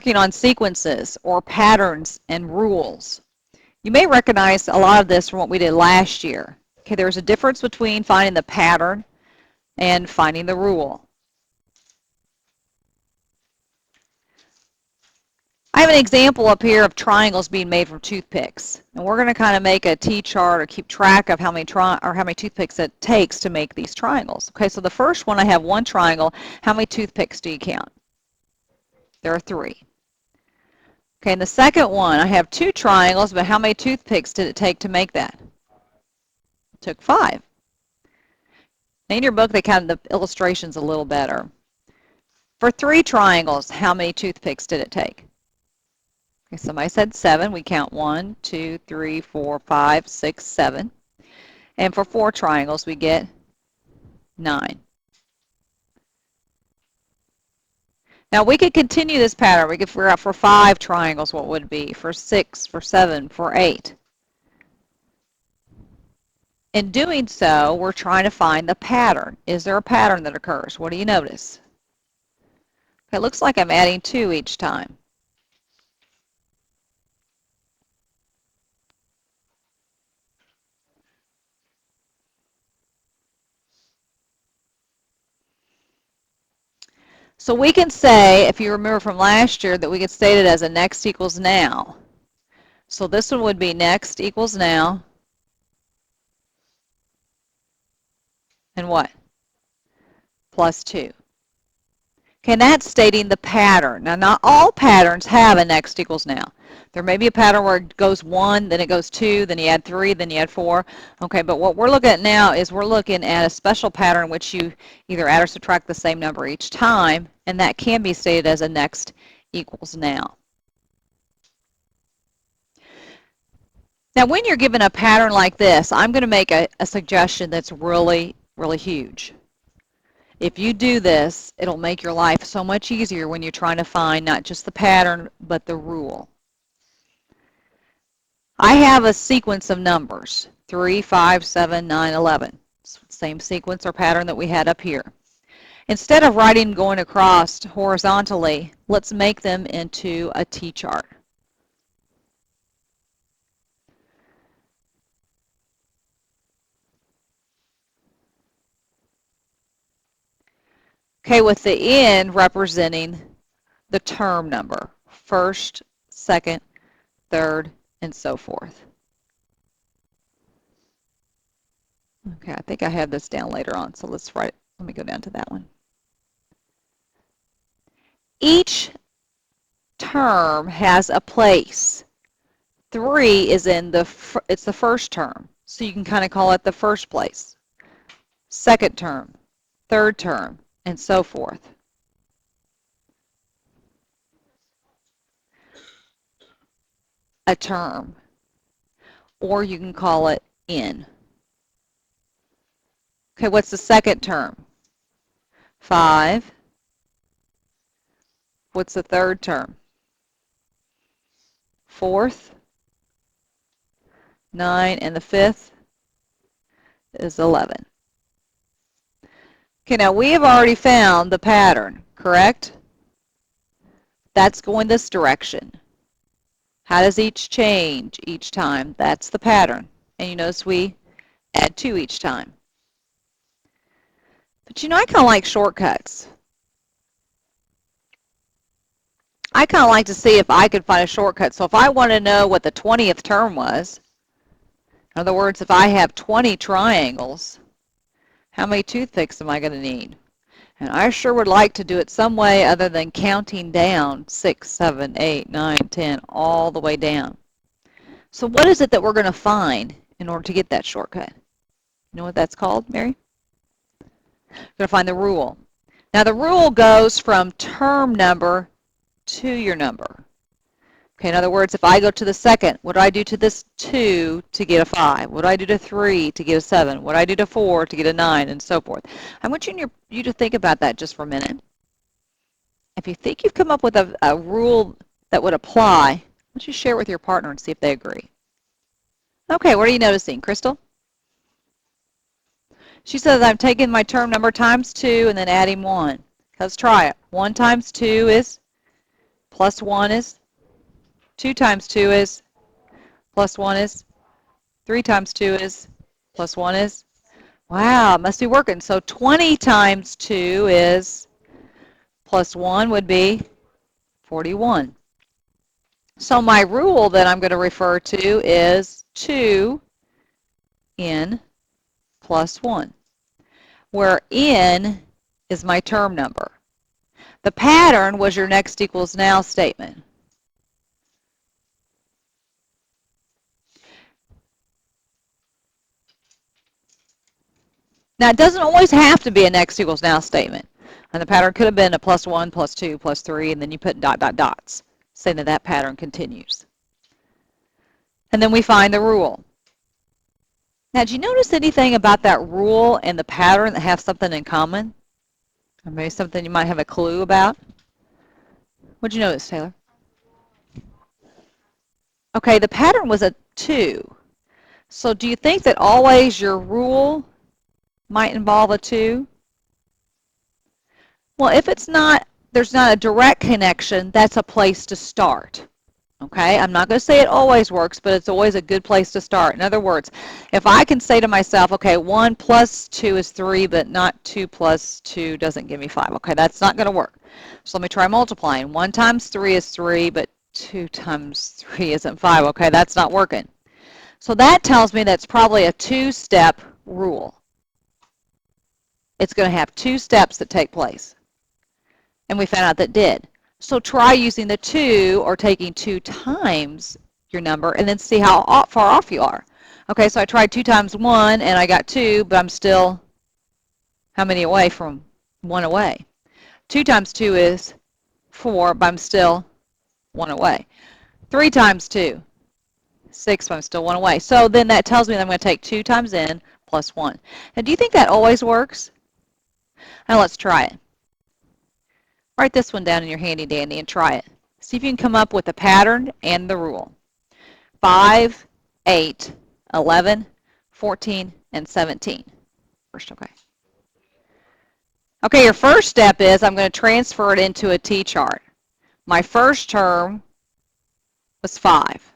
working on sequences or patterns and rules. You may recognize a lot of this from what we did last year. Okay, there's a difference between finding the pattern and finding the rule. I have an example up here of triangles being made from toothpicks. And we're going to kind of make a T-chart or keep track of how many toothpicks it takes to make these triangles. Okay, so the first one, I have one triangle. How many toothpicks do you count? There are 3. Okay, and the second one, I have 2 triangles, but how many toothpicks did it take to make that? It took 5. In your book, they counted the illustrations a little better. For 3 triangles, how many toothpicks did it take? Okay, somebody said 7. We count 1, 2, 3, 4, 5, 6, 7. And for 4 triangles, we get 9. Now we could continue this pattern. We could figure out for 5 triangles what would it be, for 6, for 7, for 8. In doing so, we're trying to find the pattern. Is there a pattern that occurs? What do you notice? It looks like I'm adding 2 each time. So we can say, if you remember from last year, that we could state it as a next equals now. So this one would be next equals now. And what? Plus 2. Okay, and that's stating the pattern. Now, not all patterns have a next equals now. There may be a pattern where it goes 1, then it goes 2, then you add 3, then you add 4. Okay, but what we're looking at now is we're looking at a special pattern in which you either add or subtract the same number each time, and that can be stated as a next equals now. Now, when you're given a pattern like this, I'm going to make a suggestion that's really, really huge. If you do this, it'll make your life so much easier when you're trying to find not just the pattern, but the rule. I have a sequence of numbers, 3, 5, 7, 9, 11. Same sequence or pattern that we had up here. Instead of writing going across horizontally, let's make them into a T-chart. Okay, with the N representing the term number, first, second, third, and so forth. Okay, I think I have this down later on, so let's write it. Let me go down to that one. Each term has a place. 3 is it's the first term, so you can kind of call it the first place. Second term, third term, and so forth. A term, or you can call it N. Okay, what's the second term? 5. What's the third term? 4th. 9, and the 5th is 11. Okay, now we have already found the pattern, correct? That's going this direction. How does each change each time? That's the pattern. And you notice we add 2 each time. But you know, I kind of like shortcuts. I kind of like to see if I could find a shortcut. So if I want to know what the 20th term was, in other words, if I have 20 triangles, how many toothpicks am I going to need? And I sure would like to do it some way other than counting down 6, 7, 8, 9, 10, all the way down. So what is it that we're going to find in order to get that shortcut? You know what that's called, Mary? We're going to find the rule. Now the rule goes from term number to your number. Okay, in other words, if I go to the second, what do I do to this 2 to get a 5? What do I do to 3 to get a 7? What do I do to 4 to get a 9, and so forth? I want you to think about that just for a minute. If you think you've come up with a rule that would apply, why don't you share it with your partner and see if they agree? Okay, what are you noticing, Crystal? She says, I'm taking my term number times 2 and then adding 1. Let's try it. 1 times 2 is plus 1 is, 2 times 2 is, plus 1 is, 3 times 2 is, plus 1 is. Wow, it must be working. So 20 times 2 is, plus 1 would be 41. So my rule that I'm going to refer to is 2n plus 1, where n is my term number. The pattern was your next equals now statement. Now, it doesn't always have to be a next equals now statement. And the pattern could have been a plus 1, plus 2, plus 3, and then you put dot, dot, dots, saying that that pattern continues. And then we find the rule. Now, did you notice anything about that rule and the pattern that have something in common? Or maybe something you might have a clue about? What did you notice, Taylor? Okay, the pattern was a 2. So do you think that always your rule might involve a 2? Well, if it's not, there's not a direct connection, that's a place to start. Okay, I'm not going to say it always works, but it's always a good place to start. In other words, if I can say to myself, okay, 1 plus 2 is 3, but not 2 plus 2 doesn't give me 5. Okay, that's not going to work. So let me try multiplying. 1 times 3 is 3, but 2 times 3 isn't 5. Okay, that's not working. So that tells me that's probably a 2-step rule. It's going to have 2 steps that take place. And we found out that did. So try using the 2 or taking 2 times your number and then see how far off you are. Okay, so I tried 2 times 1 and I got 2, but I'm still how many away from 1 away? 2 times 2 is 4, but I'm still 1 away. 3 times 2, 6, but I'm still 1 away. So then that tells me that I'm going to take 2 times n plus 1. Now, do you think that always works? Now let's try it. Write this one down in your handy dandy and try it. See if you can come up with the pattern and the rule. 5, 8, 11, 14, and 17. First, okay. Okay, your first step is I'm going to transfer it into a T-chart. My first term was 5.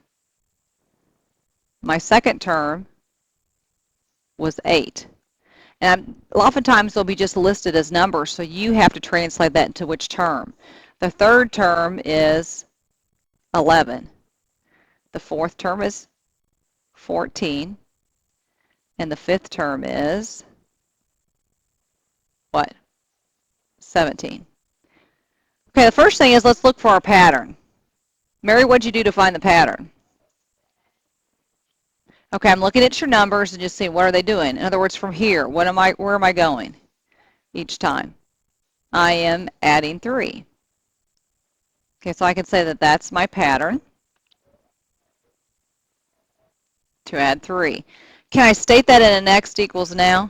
My second term was 8. And oftentimes they'll be just listed as numbers, so you have to translate that into which term. The third term is 11. The fourth term is 14. And the fifth term is what? 17. Okay, the first thing is let's look for our pattern. Mary, what'd you do to find the pattern? Okay, I'm looking at your numbers and just seeing what are they doing. In other words, from here, where am I going each time? I am adding 3. Okay, so I can say that that's my pattern to add 3. Can I state that in a next equals now?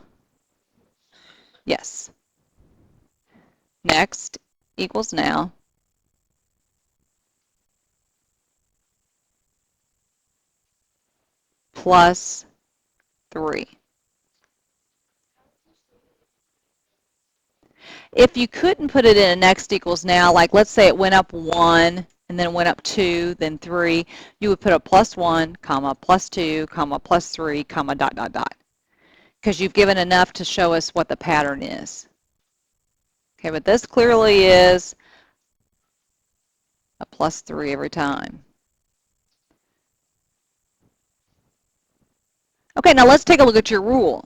Yes. Next equals now. Plus 3. If you couldn't put it in a next equals now, like let's say it went up 1 and then it went up 2, then 3, you would put a plus 1, comma, plus 2, comma, plus 3, comma, dot, dot, dot. Because you've given enough to show us what the pattern is. Okay, but this clearly is a plus 3 every time. Okay, now let's take a look at your rule.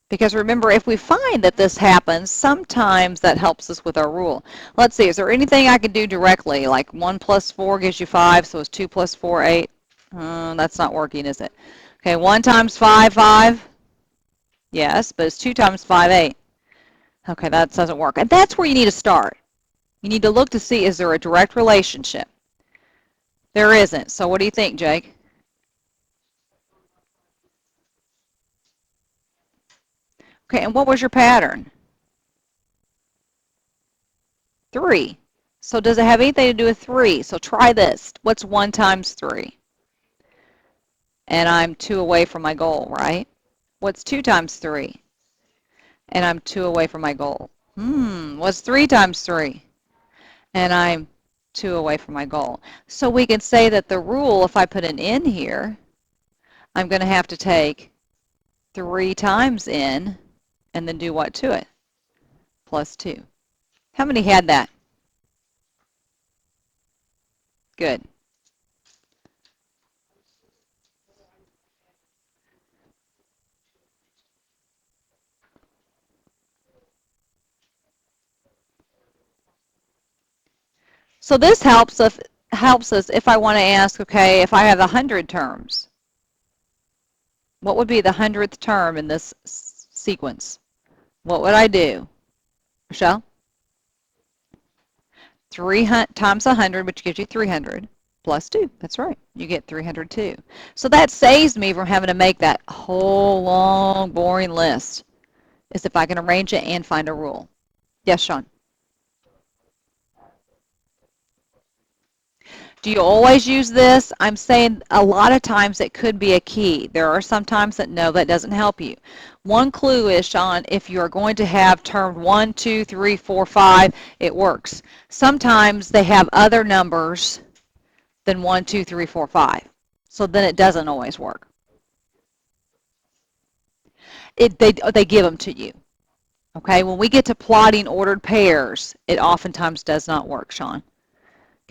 Because remember, if we find that this happens, sometimes that helps us with our rule. Let's see, is there anything I can do directly? Like 1 plus 4 gives you 5, so it's 2 plus 4, 8. That's not working, is it? Okay, 1 times 5, 5. Yes, but it's 2 times 5, 8. Okay, that doesn't work. And that's where you need to start. You need to look to see, is there a direct relationship? There isn't. So what do you think, Jake? Okay, and what was your pattern? 3. So does it have anything to do with 3? So try this. What's 1 times 3? And I'm 2 away from my goal, right? What's 2 times 3? And I'm 2 away from my goal. What's 3 times 3? And I'm 2 away from my goal. So we can say that the rule, if I put an n here, I'm going to have to take 3 times n and then do what to it? Plus 2. How many had that? Good. So this helps us if I want to ask, okay, if I have 100 terms, what would be the 100th term in this sequence? What would I do? Michelle? 300 times 100, which gives you 300, plus 2. That's right. You get 302. So that saves me from having to make that whole long, boring list, is if I can arrange it and find a rule. Yes, Sean? Do you always use this? I'm saying a lot of times it could be a key. There are some times that no, that doesn't help you. One clue is, Sean, if you're going to have term 1, 2, 3, 4, 5, it works. Sometimes they have other numbers than 1, 2, 3, 4, 5. So then it doesn't always work. They give them to you. Okay, when we get to plotting ordered pairs, it oftentimes does not work, Sean.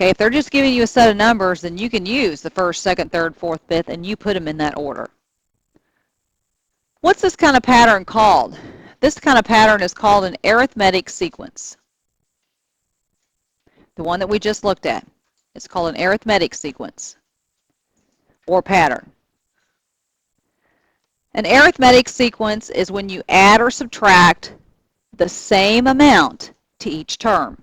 Okay, if they're just giving you a set of numbers, then you can use the first, second, third, fourth, fifth, and you put them in that order. What's this kind of pattern called? This kind of pattern is called an arithmetic sequence. The one that we just looked at. It's called an arithmetic sequence or pattern. An arithmetic sequence is when you add or subtract the same amount to each term.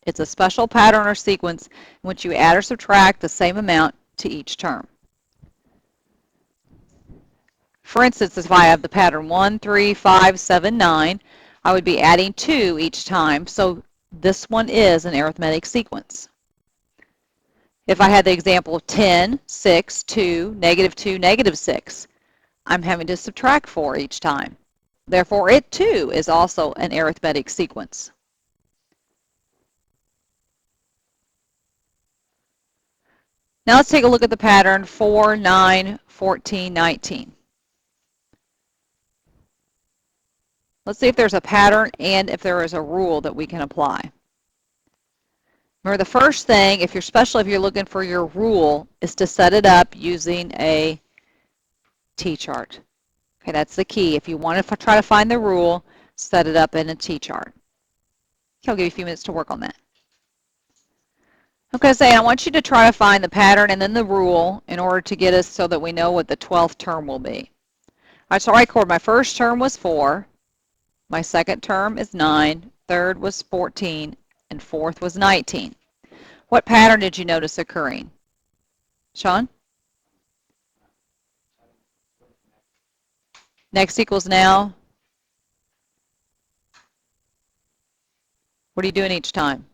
It's a special pattern or sequence in which you add or subtract the same amount to each term. For instance, if I have the pattern 1, 3, 5, 7, 9, I would be adding 2 each time, so this one is an arithmetic sequence. If I had the example of 10, 6, 2, negative 6, I'm having to subtract 4 each time. Therefore, it too is also an arithmetic sequence. Now let's take a look at the pattern 4, 9, 14, 19. Let's see if there's a pattern and if there is a rule that we can apply. Remember, the first thing, especially if you're looking for your rule, is to set it up using a T-chart. Okay, that's the key. If you want to try to find the rule, set it up in a T-chart. Okay, I'll give you a few minutes to work on that. Okay, so I want you to try to find the pattern and then the rule in order to get us so that we know what the 12th term will be. All right, so I record my first term was 4, my second term is 9, third was 14, and fourth was 19. What pattern did you notice occurring? Sean? Next equals now. What are you doing each time?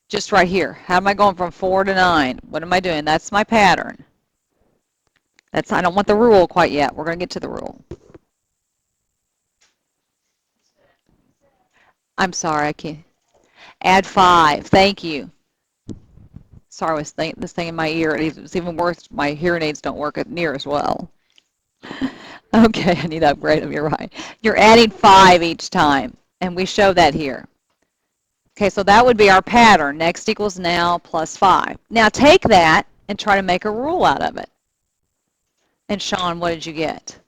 Just right here. How am I going from 4 to 9? What am I doing? That's my pattern. I don't want the rule quite yet. We're going to get to the rule. I'm sorry, I can't. Add 5. Thank you. Sorry, this thing in my ear. It's even worse. My hearing aids don't work near as well. Okay, I need to upgrade them. You're right. You're adding 5 each time, and we show that here. Okay, so that would be our pattern. Next equals now plus 5. Now take that and try to make a rule out of it. And Sean, what did you get?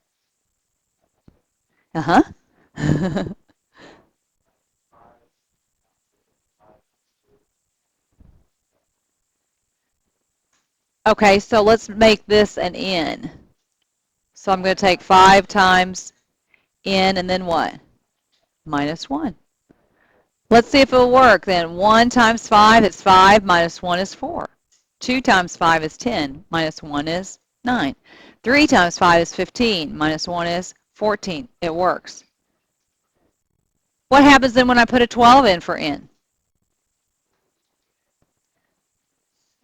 Uh-huh. Okay, so let's make this an n. So I'm going to take 5 times n and then what? Minus 1. Let's see if it'll work then. 1 times 5 is 5, minus 1 is 4. 2 times 5 is 10, minus 1 is 9. 3 times 5 is 15, minus 1 is 14. It works. What happens then when I put a 12 in for n?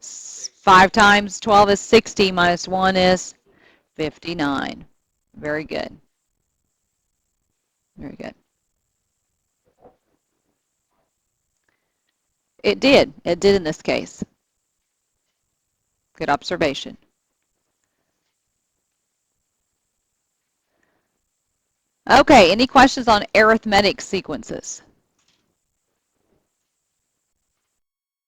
5 times 12 is 60, minus 1 is 59. Very good. Very good. It did. It did in this case. Good observation. Okay, any questions on arithmetic sequences?